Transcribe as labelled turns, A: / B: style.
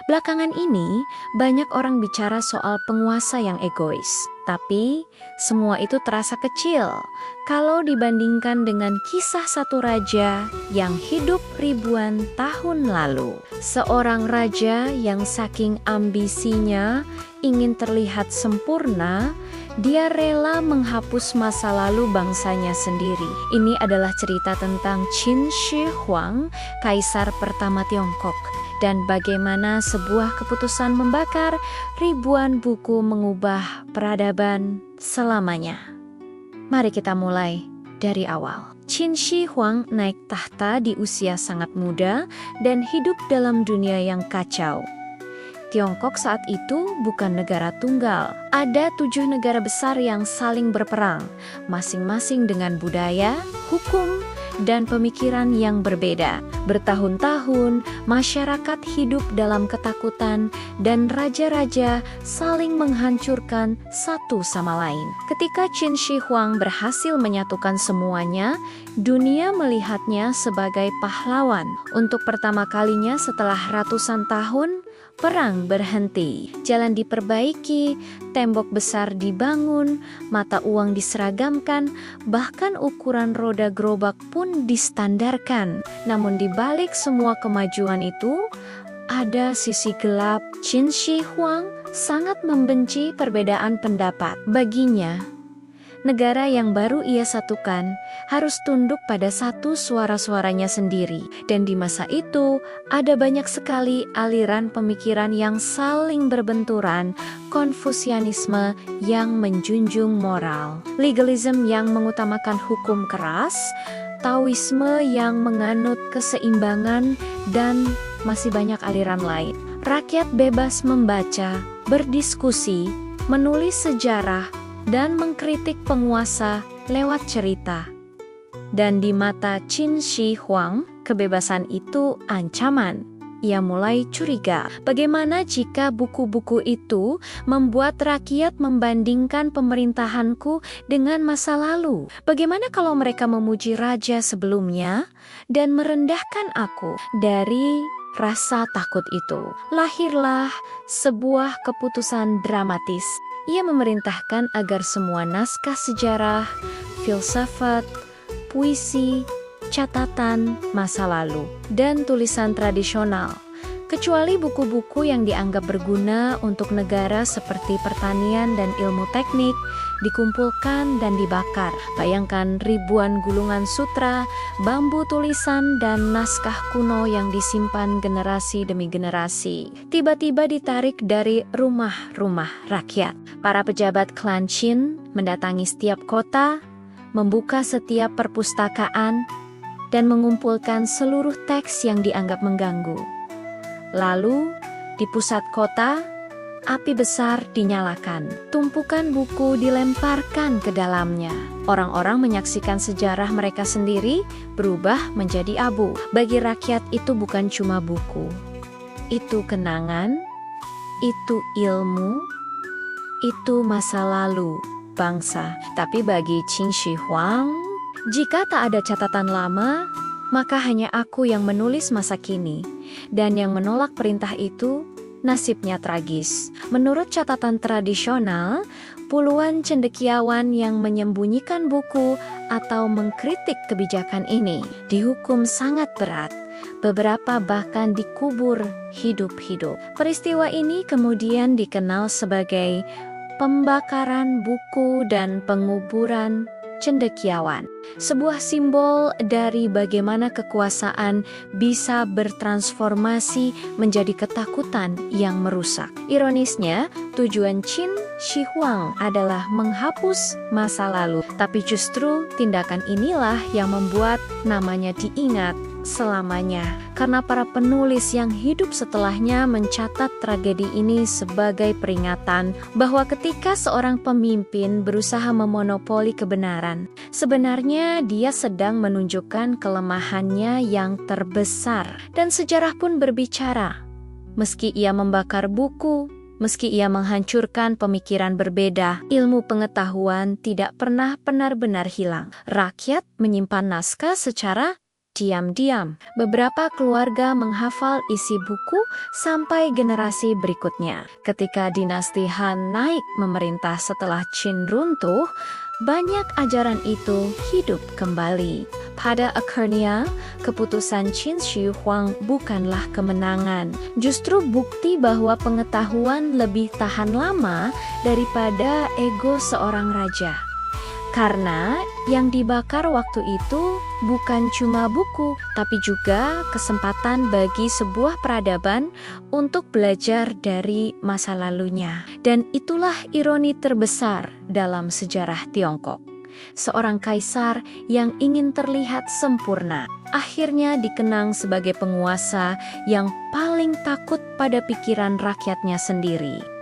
A: Belakangan ini, banyak orang bicara soal penguasa yang egois. Tapi, semua itu terasa kecil kalau dibandingkan dengan kisah satu raja yang hidup ribuan tahun lalu. Seorang raja yang saking ambisinya ingin terlihat sempurna, dia rela menghapus masa lalu bangsanya sendiri. Ini adalah cerita tentang Qin Shi Huang, kaisar pertama Tiongkok. Dan bagaimana sebuah keputusan membakar ribuan buku mengubah peradaban selamanya. Mari kita mulai dari awal. Qin Shi Huang naik tahta di usia sangat muda dan hidup dalam dunia yang kacau. Tiongkok saat itu bukan negara tunggal. Ada 7 negara besar yang saling berperang, masing-masing dengan budaya, hukum, dan pemikiran yang berbeda. Bertahun-tahun, masyarakat hidup dalam ketakutan dan raja-raja saling menghancurkan satu sama lain. Ketika Qin Shi Huang berhasil menyatukan semuanya, dunia melihatnya sebagai pahlawan. Untuk pertama kalinya setelah ratusan tahun, perang berhenti, jalan diperbaiki, tembok besar dibangun, mata uang diseragamkan, bahkan ukuran roda gerobak pun distandarkan. Namun di balik semua kemajuan itu, ada sisi gelap. Qin Shi Huang sangat membenci perbedaan pendapat. Baginya, negara yang baru ia satukan harus tunduk pada satu suara-suaranya sendiri. Dan di masa itu, ada banyak sekali aliran pemikiran yang saling berbenturan, Konfusianisme yang menjunjung moral, legalisme yang mengutamakan hukum keras, Taoisme yang menganut keseimbangan, dan masih banyak aliran lain. Rakyat bebas membaca, berdiskusi, menulis sejarah, dan mengkritik penguasa lewat cerita. Dan di mata Qin Shi Huang, kebebasan itu ancaman. Ia mulai curiga, bagaimana jika buku-buku itu membuat rakyat membandingkan pemerintahanku dengan masa lalu? Bagaimana kalau mereka memuji raja sebelumnya dan merendahkan aku? Dari rasa takut itu, lahirlah sebuah keputusan dramatis. Ia memerintahkan agar semua naskah sejarah, filsafat, puisi, catatan masa lalu, dan tulisan tradisional, kecuali buku-buku yang dianggap berguna untuk negara seperti pertanian dan ilmu teknik, dikumpulkan dan dibakar. Bayangkan ribuan gulungan sutra, bambu tulisan, dan naskah kuno yang disimpan generasi demi generasi, tiba-tiba ditarik dari rumah-rumah rakyat. Para pejabat klan Qin mendatangi setiap kota, membuka setiap perpustakaan, dan mengumpulkan seluruh teks yang dianggap mengganggu. Lalu, di pusat kota, api besar dinyalakan. Tumpukan buku dilemparkan ke dalamnya. Orang-orang menyaksikan sejarah mereka sendiri berubah menjadi abu. Bagi rakyat itu bukan cuma buku. Itu kenangan, itu ilmu, itu masa lalu bangsa. Tapi bagi Qin Shi Huang, jika tak ada catatan lama, maka hanya aku yang menulis masa kini. Dan yang menolak perintah itu, nasibnya tragis. Menurut catatan tradisional, puluhan cendekiawan yang menyembunyikan buku atau mengkritik kebijakan ini dihukum sangat berat. Beberapa bahkan dikubur hidup-hidup. Peristiwa ini kemudian dikenal sebagai pembakaran buku dan penguburan cendekiawan, sebuah simbol dari bagaimana kekuasaan bisa bertransformasi menjadi ketakutan yang merusak. Ironisnya, tujuan Qin Shi Huang adalah menghapus masa lalu, tapi justru tindakan inilah yang membuat namanya diingat selamanya, karena para penulis yang hidup setelahnya mencatat tragedi ini sebagai peringatan bahwa ketika seorang pemimpin berusaha memonopoli kebenaran, sebenarnya dia sedang menunjukkan kelemahannya yang terbesar. Dan sejarah pun berbicara. Meski ia membakar buku, meski ia menghancurkan pemikiran berbeda, ilmu pengetahuan tidak pernah benar-benar hilang. Rakyat menyimpan naskah secara Diam-diam, beberapa keluarga menghafal isi buku sampai generasi berikutnya. Ketika dinasti Han naik memerintah setelah Qin runtuh, banyak ajaran itu hidup kembali. Pada akhirnya, keputusan Qin Shi Huang bukanlah kemenangan, justru bukti bahwa pengetahuan lebih tahan lama daripada ego seorang raja. Karena yang dibakar waktu itu bukan cuma buku, tapi juga kesempatan bagi sebuah peradaban untuk belajar dari masa lalunya. Dan itulah ironi terbesar dalam sejarah Tiongkok. Seorang kaisar yang ingin terlihat sempurna, akhirnya dikenang sebagai penguasa yang paling takut pada pikiran rakyatnya sendiri.